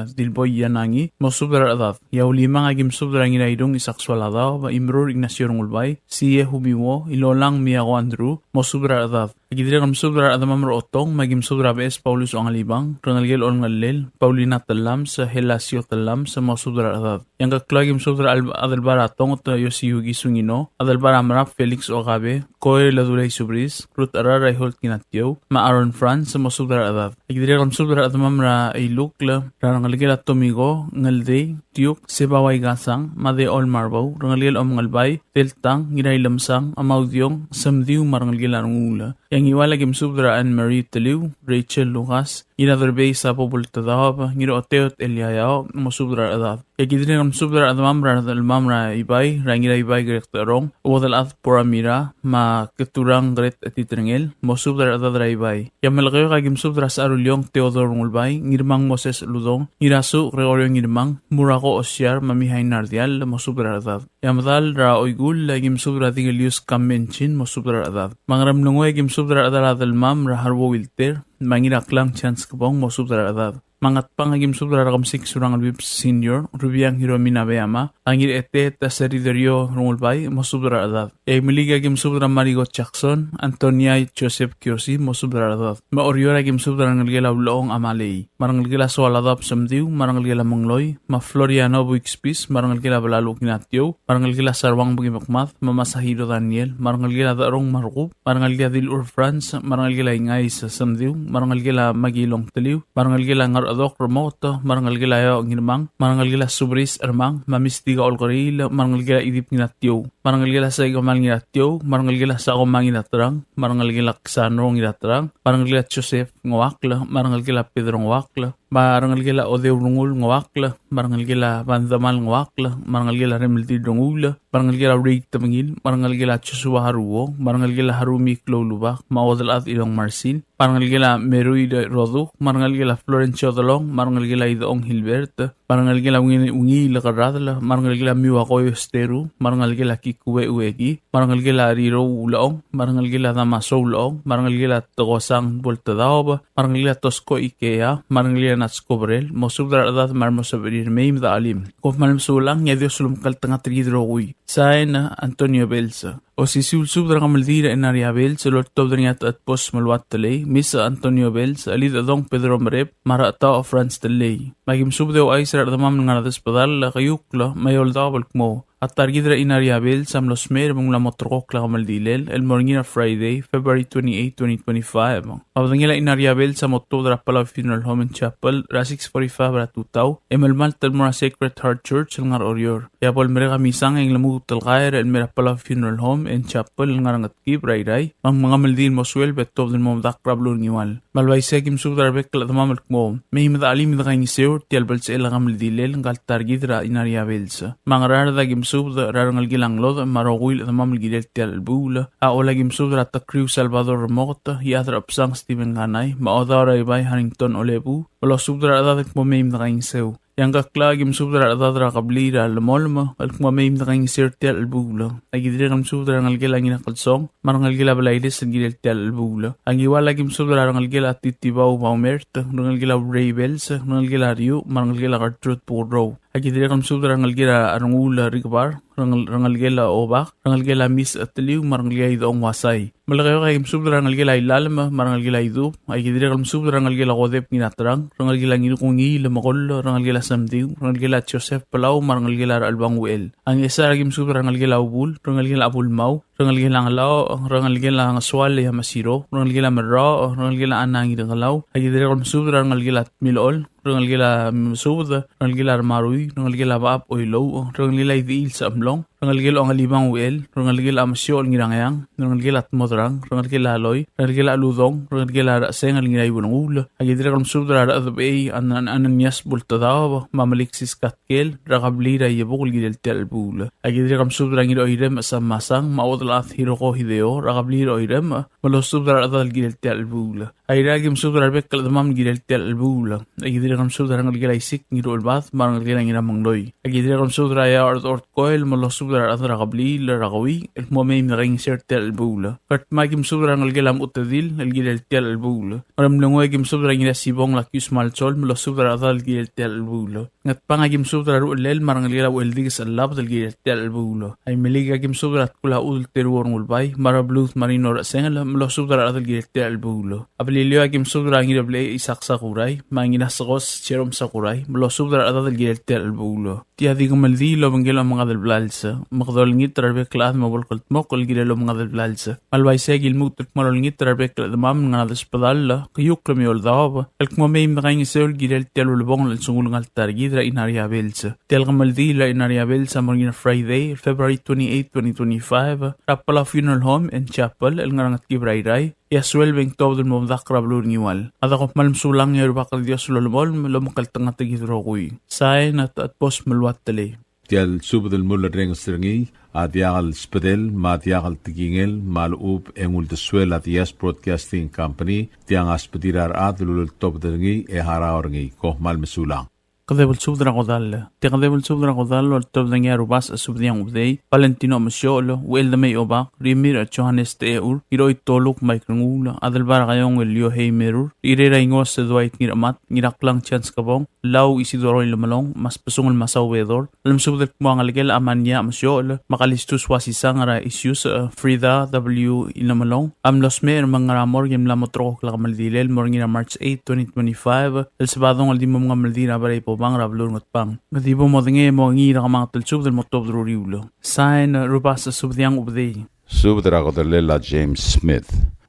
dilboy yanangi, masubdra adad. Ya ulima agim subdra nginaidong isaksual adaw, ma imrur Ignacio Rungulbay, siye humiwo, ilolang miyago Andrew, masubdra adad. Agidira kam subdra adamam rootong, magim subdra bes Paulus Ongalibang, Rangalgel Ongalel, Paulina Talam, sa Helasio Talam, sa masubdra adad. Yang kaklagim subdra adalbaratong at Yosiyugi Sungino, adalbaramrap Felix Ogabe, Koy Ladulay Subris, Ruth Araray Holt Kinatyo, ma Aaron Franz, sa masubdra adad. Agidira kam subdra adamam ra ilukla, Rangalgel at Tomigo, Ngalde, Tiuk, Sebaway Gasang, Made Ol Marbaw, Rangalgel Omngalbay, Teltang, Giray Lamsang, Amaudyong, Samdiw Marangel Arungula. Yang iwalagim subdra Anne-Marie Taliw, Rachel Lucas, Inaderbay sa Popultadab, Ngiro Oteot Eliayao, masubdra adad. Yagidrin kam subdra adamamra dalmamra ibay, rangira ibay grektarong, uwadal at poramira, ma keturang gret atitrengel, masubdra adad ra ibay. Yang malakayo kagim subdra sa Arulyong Theodore Ngulbay, ngirmang Moses Ludong, ngirasu Gregorio ngirmang, Murako Osyar, mamihay Nardial, masubdra adad. Yang madal ra oygul, lagim subdra Tingelius Kamenchin, masubdra adad. Mangaramlungoy gim subdra adad dalmam ra Harwo Wilter, mangirak lang chance kabong masubdra adad. Mangat pangagim subdra rakam 6 surang albib senior, Rubiang Hiromina Bayama, angir ete ta Seriderio Rungulbay, masubdra adad. Miligagim subdra Marigot Jackson, Antonia Joseph Kiosi, masubdra adad. Maorioragim subdra ngalgela Ulong Amalei, marangalgela Soaladab Samdiw, marangalgela Mangloy, ma Floriano Buixpis, marangalgela Balalo Kinatyo, marangalgela Sarwang Bugimakmath, Mamasahido Daniel, marangalgela Darong Marukub, marangalgela Dilur France, marangalgela Ingay sa Samdiw, marangalgela Magilong Taliw, marangalgela Ngar Adok Remoto, marangalgela Yo Ngirmang, marangalgela Subris Ermang, Mamistiga Olkoril, marangalgela Idip Nginatyo, marangalgela sa Igamal Nginatyo, marangalgela sa Akomang Nginatrang, marangalgela Ksano Nginatrang, marangalgela Joseph Ngawakla, marangalgela Pedro Ngawakla, marangalgela Odeo Rungul Ngawakla, marangalgela Bandamal Ngawakla, marangalgela Remelti Rungula, marangalgela Ray Tamangil, marangalgela Joshua Haruo, marangalgela Harumi Klolubak, mawadal at Ilong Marcin, marangalgela Meruy Roduk, marangalgela Florencio Dalong, marangalgela Idoong Hilbert, marangalgela Ungi Lakaradla, marangalgela Miwakoy Esteru, marangalgela Kikuwe Uegi, marangalgela Riro Ulaong, marangalgela Damaso Ulaong, marangalgela Togosang Voltadaob, marangalgela Tosco Ikea, marangalgela Natsko Brel, mosubdra adad marmosaberir meim da alim. Kof malim sulang, ya Dios lumkal tanga tridroguy. Sain Antonio Belsa. O si subdra kamaldira en Aria Belsa, lor tobdriat at pos malwat talay, Misa Antonio Belsa, alid adong Pedro Marep, marata o France talay. Magim subdeo ay sarat damam nga nadespadal, kayukla, mayol dabal kmo. At targidra inariabil sam los mer mong lamotrok la kamaldilel el morning Friday, February 28, 2025. Abdangila inariabil sa motodra Palauan Funeral Home and Chapel, ra 645 ra tutaw, emelmal talmora Sacred Heart Church el ngar orior. Yapol mere kamisang ang lamu talgair el mera Palauan Funeral Home and Chapel el ngar ngatkib ray ang mga maldil moswel betov del mom dakrablo niwal. Malway segim subdra bekla damamal kmo. May madalim da kang iseur tialbal sa el kamaldilel ngal targidra inariabil sa. Mangarar da gim subda rarangalgilang lod marogul at mamalgilel tial bula a olagim subda at Crew Salvador Remota hiadra apsang Stephen Ganay maodara ibay Harrington Olebu wala subda adadak mo meim na kaing sew. Yang kaklagim subdra adadra kablira lamolma al kumameim na kaing sirtial albula. Agidira kam subdra ngalgila ngina kalsong marangalgila balaylis ang gilel tial albula. Ang iwalagim subdra rangalgila titibaw maumerta rangalgila Ravels rangalgila Rio marangalgila Kartrut Puro. Agidira kam subdra rangalgila arangula Rigbar rangalgila Obak rangalgila Miss Atliw marangalgila Idoong Wasay. Malakayo kay subdra rangalgila Ilalma marangalgila Idu. Agidira kam subdra rangalgila Kodep nginatrang rangalgila nginukungi lamakol rangalgila Samdiw, rangalgila Joseph Palau, marangalgila Albangwel. Ang isa ragim subra rangalgila Ubul, rangalgila Abulmaw, rangalgila Ngalaw, rangalgila Ngaswal, Yamasiro, rangalgila Mera, rangalgila Anangi Ngalaw, agidira kam subra rangalgila Milol, rangalgila Musud, rangalgila Maruy, rangalgila Baap Oilow, rangalgila Idiil sa Amlong, rangalgil ang alibang uel, rangalgil amasyo ang ginangayang, rangalgil at modrang, rangalgil aloy, rangalgil aludong, rangalgil araseng ang ginay bunang ula. Agidira kam subdra adabay ananyas bultadaw, mamaliksis katkel, rakablira yabukul gidel telbula. Agidira kam subdra ngido irem asam masang, maudal at hiroko hideo, rakablira irem, malos subdra adal gidel telbula. Ayragim subdra bekkal damam gidel telbula. Agidira kam subdra rangalgil isik ngido ulbath, marangalgil ang ginamang loy. Agidira kam subdra ya ort koil malos subdra adra kabli la rakawi, el momem ring sertel albula. Kat magim subdra ngalgelam utadil, el gidel tel albula. Maram langwagim subdra ngina sibong lakyus malchol, malos subdra adal gidel tel albula. Ngat pangagim subdra ru'lel maranggalgela weldigis alab del gidel tel albula. Ay meligagim subdra at kula udul teruor ngulbay, marabluth marino rasengel, malos subdra adal gidel tel albula. Abalilio agim subdra ngida ble isak sakuray, mangina sakos cherom sakuray, malos subdra adal gidel tel albula. Tiadi gumaldi lo manggela mga del blalsa, makadolingit tarbe klaat mabolkolt mokol gidelo mga del blalsa. Malway segil mutot malolingit tarbe klaat mam nga despadalla, kayuk kramiol dawa. Elk momem nakaing isol gidel telo lubong lan sungul ngal targidra inaria belsa. Tel gamaldi la inaria belsa morgina Friday, February 28, 2025, Rapala Funeral Home and Chapel, el ngarangat gibrayray. Yaswel beng tawdun mo dakra blur ngiwal. Ada ko malm sulang yer bakal Dios lolomol malomkal tanga tigidro kuy. Sain at pos malwat tali. Tial subdel mulla reng strengi adiagal spedel matiagal tigingel malub engul de swel at Yes Broadcasting Company tiang aspedirar adlul top dengi e haraorngi ko mal mesulang. Kadebul subdra kodal. Tikadebul subdra kodal or top dengi arubas asubdiang ubdei. Valentino Masiolo, Wel de May Obak, Rimir at Johannes de Eur, Iroi Toluk Maikrangula, Adelbar kayong Elio Heimerur, Irera ingos sa Dwight Ngiramat, Ngiraklang Chance Kabong, Lau Isidoro Lumalong, Mas Pasungal Masawedor, Alam subdra kumangaligel Amanya Masiolo, Makalistus Wasisangara Isyus, Frida W. Ilamalong, Amlosme mga ramor game lamotro klakamaldilel, Morngina March 8, 2025, El Sabadong aldimo mga maldina baray po bang rablur ngot pang. Gadibo mo dinge mo ngira ka mga tulsub del motob druriulo. Sign rubasa subdiang ubdei. Subdra kodal James Smith.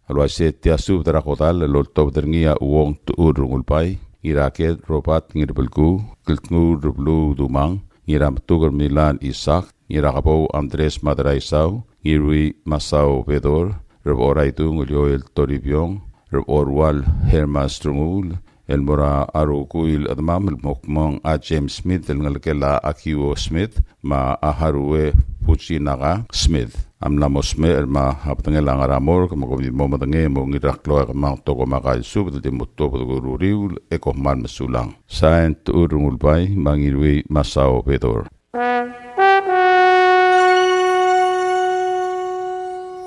Alwaset tia subdra kodal loltob derngia uong tuur ngulpay. Iraket robat ngirbelku, kiltngur rublu dumang, ngiram tugar Milan Isak, ngirakapo Andres Madraisaw, ngirui Masao Pedor, Reboray tu ngulyoel Toribyong, Reborwal Hermas Trungul, El Mora Arukuil at Mamel Mokmong at James Smith el ngalkela Akiwo Smith ma Aharue Puchinaka Smith. Amlamosme el ma haptangela ngaramor kamagomi mo matange mo ngiraklo kamang toko makay subdel di mutto pagururiul ekohman mesulang. Sain tuurungul bay mangirui Masao Pedor.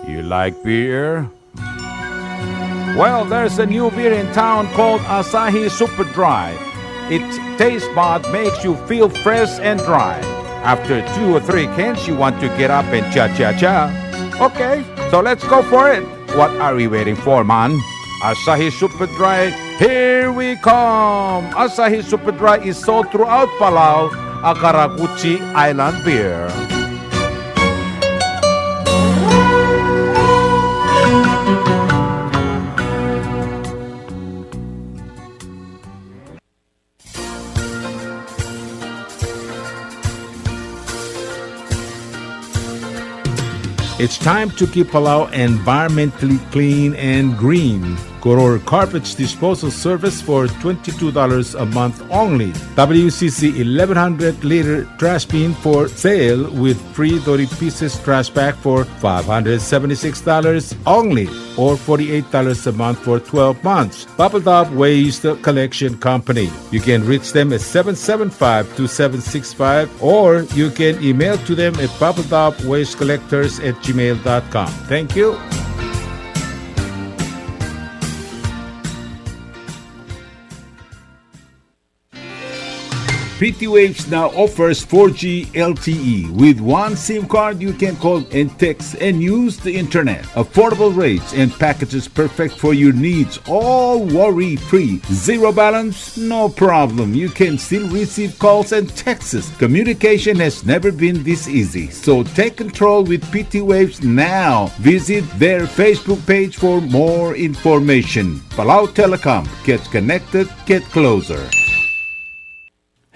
You like beer? Well, there's a new beer in town called Asahi Super Dry. Its taste bud makes you feel fresh and dry. After 2 or 3 cans, you want to get up and cha-cha-cha. Okay, so let's go for it. What are we waiting for, man? Asahi Super Dry, here we come! Asahi Super Dry is sold throughout Palau, a Karakuchi Island beer. It's time to keep Palau environmentally clean and green. Goror Carpets Disposal Service for $22 a month only. WCC 1100-liter trash bin for sale with free 30 pieces trash bag for $576 only, or $48 a month for 12 months. Bubble Top Waste Collection Company. You can reach them at 775-2765, or you can email to them at bubbletopwastecollectors@gmail.com. Thank you. PT Waves now offers 4G LTE. With one SIM card, you can call and text and use the internet. Affordable rates and packages perfect for your needs. All worry-free. Zero balance? No problem. You can still receive calls and texts. Communication has never been this easy. So take control with PT Waves now. Visit their Facebook page for more information. Palau Telecom. Get connected, get closer.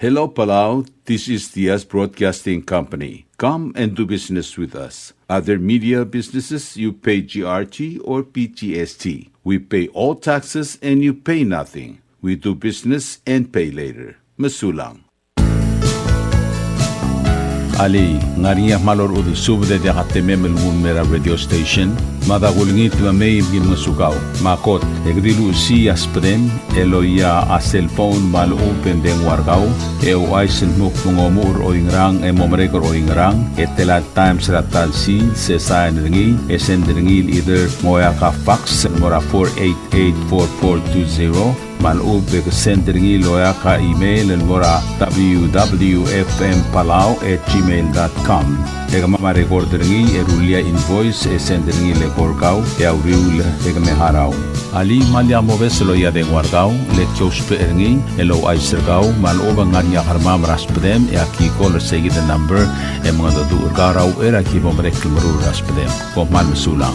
Hello, Palau. This is Diaz Broadcasting Company. Come and do business with us. Other media businesses, you pay GRT or PTST. We pay all taxes and you pay nothing. We do business and pay later. Masulang. Ali, ngariya malor udu subde de katememel mumera radio station. Madagulingit mamay gin masukaw. Makot, egdilu si aspren, eloya a cellphone mal open deng wargaw. Ewaisen muk mungomur o ingrang momrekor o ingrang. Etela times ratal si sesayan ringi. Esen ringil either moya ka fax mora 488-4420. Malub ke sendringi loya ka email mora www.fmpalau@gmail.com. Ega mama recorderingi erulia invoice sendringi le korkau ya uriul ega meharaw. Ali malya moves loya de guardau le chospe eringi elo aisergau maloba nganya karma raspedem ya ki call segi the number mga do urgarau era ki bomrek mru raspedem ko mal masulang.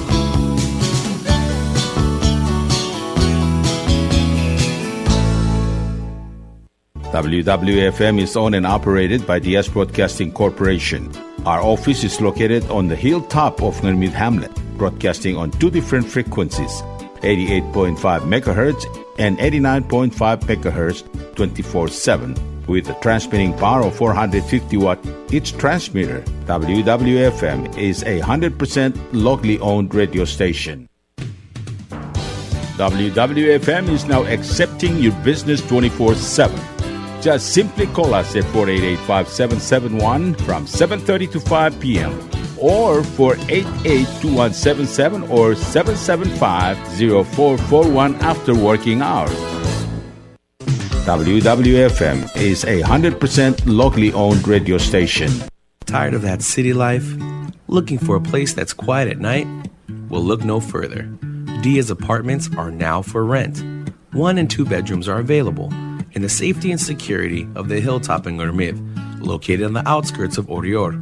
WWFM is owned and operated by the DS Broadcasting Corporation. Our office is located on the hilltop of Ngermid Hamlet, broadcasting on two different frequencies, 88.5 MHz and 89.5 MHz 24/7, with a transmitting power of 450 watt each transmitter. WWFM is a 100% locally owned radio station. WWFM is now accepting your business 24/7. Just simply call us at 488-5771 from 7:30 to 5 p.m. or 488-2177 or 775-0441 after working hours. WWFM is a 100% locally owned radio station. Tired of that city life? Looking for a place that's quiet at night? Well, look no further. Diaz Apartments are now for rent. 1 and 2 bedrooms are available in the safety and security of the hilltop in Gurmid, located on the outskirts of Orior.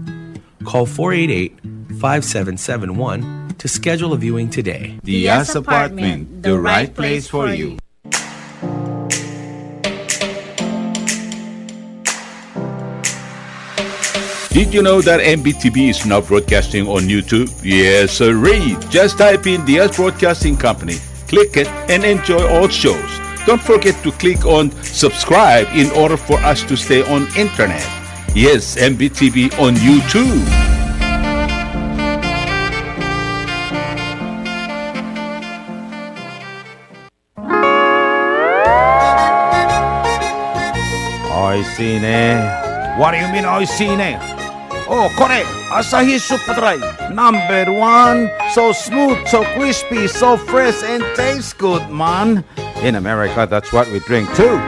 Call 488-5771 to schedule a viewing today. Diaz Apartment, the right place for you. Did you know that MBTV is now broadcasting on YouTube? Yes, sirree. Just type in Diaz Broadcasting Company, click it, and enjoy all shows. Don't forget to click on subscribe in order for us to stay on internet. Yes, MBTV on YouTube. Oi, sine. What do you mean, oi, sine? Oh, correct. Asahi Super Dry. Number 1. So smooth, so crispy, so fresh, and tastes good, man. In America, that's what we drink too.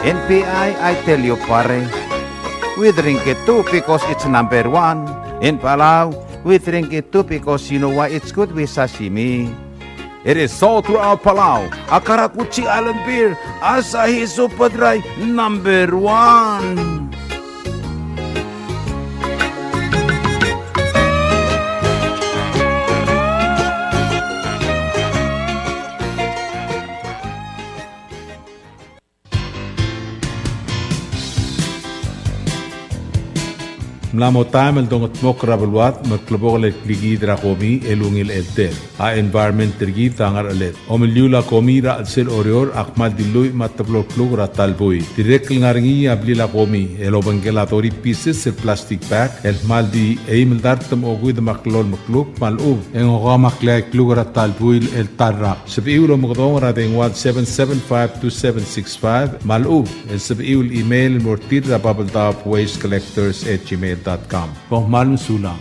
In PI, I tell you, pare, we drink it too because it's number 1. In Palau, we drink it too because you know why it's good with sashimi. It is sold throughout Palau. Akarakuchi Island Beer, Asahi Super Dry, number 1. Mlamotam el dongot mokra belwat maklabog le ligidra komi elungil elter a environment tergi tangar alet omeliula komi ra sel orior akmal dilui matablor plug ra talboy direct ngaringi abli la komi elobangelatori pieces el plastic bag el maldi eimel dartam ogud maklol makluk malub en ogama klek plug ra talboy el tarra sebiulo mogdong ra deng 17752765 malub el sebiul email mortir ra bubbletopwastecollectors@gmail.com. Malum sulang.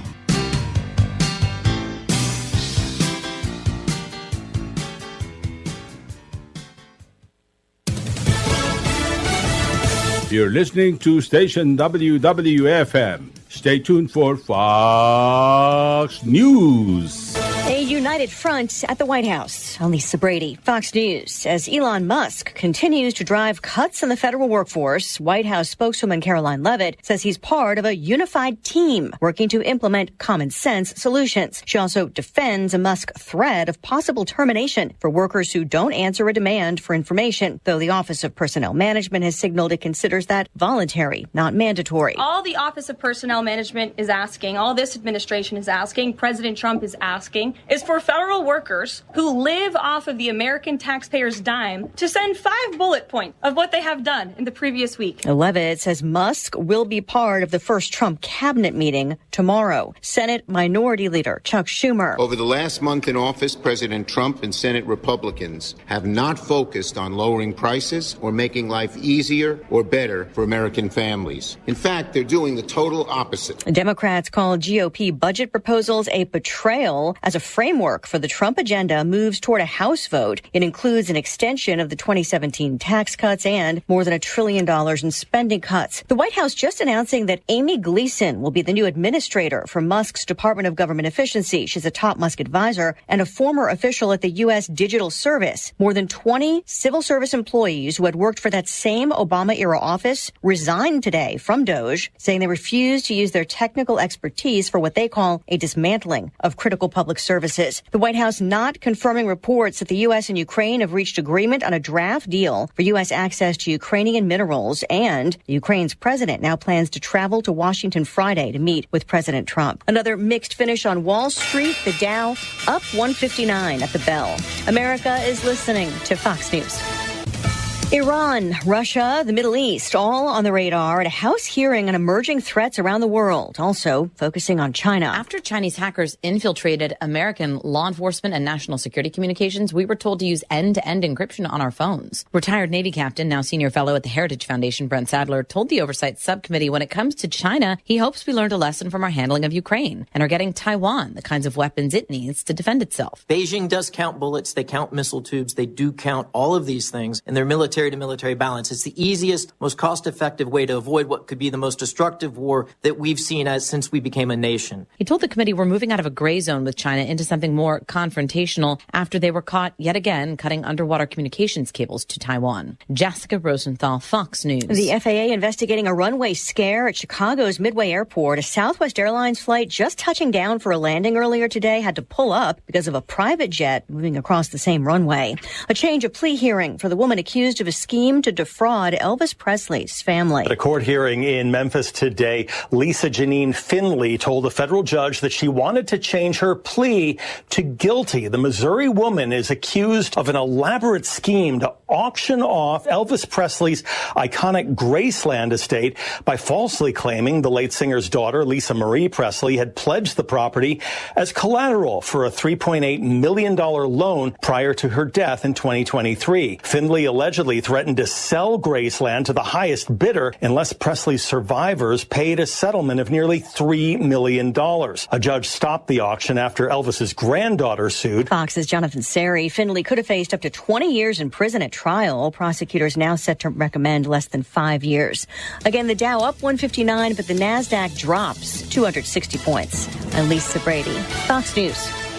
You're listening to station WWFM. Stay tuned for Fox News. A united front at the White House. Lisa Brady, Fox News. As Elon Musk continues to drive cuts in the federal workforce, White House spokeswoman Caroline Leavitt says he's part of a unified team working to implement common sense solutions. She also defends a Musk threat of possible termination for workers who don't answer a demand for information, though the Office of Personnel Management has signaled it considers that voluntary, not mandatory. All the Office of Personnel Management is asking, all this administration is asking, President Trump is asking, is for federal workers who live off of the American taxpayers' dime to send 5 bullet points of what they have done in the previous week. Leavitt says Musk will be part of the first Trump cabinet meeting tomorrow. Senate Minority Leader Chuck Schumer. Over the last month in office, President Trump and Senate Republicans have not focused on lowering prices or making life easier or better for American families. In fact, they're doing the total opposite. Democrats call GOP budget proposals a betrayal as a framework for the Trump agenda moves toward a House vote. It includes an extension of the 2017 tax cuts and more than $1 trillion in spending cuts. The White House just announcing that Amy Gleason will be the new administrator for Musk's Department of Government Efficiency. She's a top Musk advisor and a former official at the U.S. Digital Service. More than 20 civil service employees who had worked for that same Obama-era office resigned today from DOJ, saying they refuse to use their technical expertise for what they call a dismantling of critical public services. The White House not confirming reports that the U.S. and Ukraine have reached agreement on a draft deal for U.S. access to Ukrainian minerals, and Ukraine's president now plans to travel to Washington Friday to meet with President Trump. Another mixed finish on Wall Street, the Dow up 159 at the bell. America is listening to Fox News. Iran, Russia, the Middle East, all on the radar at a House hearing on emerging threats around the world, also focusing on China. After Chinese hackers infiltrated American law enforcement and national security communications, we were told to use end-to-end encryption on our phones. Retired Navy captain, now senior fellow at the Heritage Foundation, Brent Sadler, told the Oversight Subcommittee when it comes to China, he hopes we learned a lesson from our handling of Ukraine and are getting Taiwan the kinds of weapons it needs to defend itself. Beijing does count bullets, they count missile tubes, they do count all of these things in their military to military balance. It's the easiest, most cost-effective way to avoid what could be the most destructive war that we've seen since we became a nation. He told the committee we're moving out of a gray zone with China into something more confrontational after they were caught yet again cutting underwater communications cables to Taiwan. Jessica Rosenthal, Fox News. The FAA investigating a runway scare at Chicago's Midway Airport. A Southwest Airlines flight just touching down for a landing earlier today had to pull up because of a private jet moving across the same runway. A change of plea hearing for the woman accused of a scheme to defraud Elvis Presley's family. At a court hearing in Memphis today, Lisa Janine Finley told a federal judge that she wanted to change her plea to guilty. The Missouri woman is accused of an elaborate scheme to auction off Elvis Presley's iconic Graceland estate by falsely claiming the late singer's daughter, Lisa Marie Presley, had pledged the property as collateral for a $3.8 million loan prior to her death in 2023. Finley allegedly threatened to sell Graceland to the highest bidder unless Presley's survivors paid a settlement of nearly $3 million. A judge stopped the auction after Elvis's granddaughter sued. Fox's Jonathan Seri. Finley could have faced up to 20 years in prison at trial. Prosecutors now set to recommend less than 5 years. Again, the Dow up 159, but the NASDAQ drops 260 points. I'm Lisa Brady, Fox News.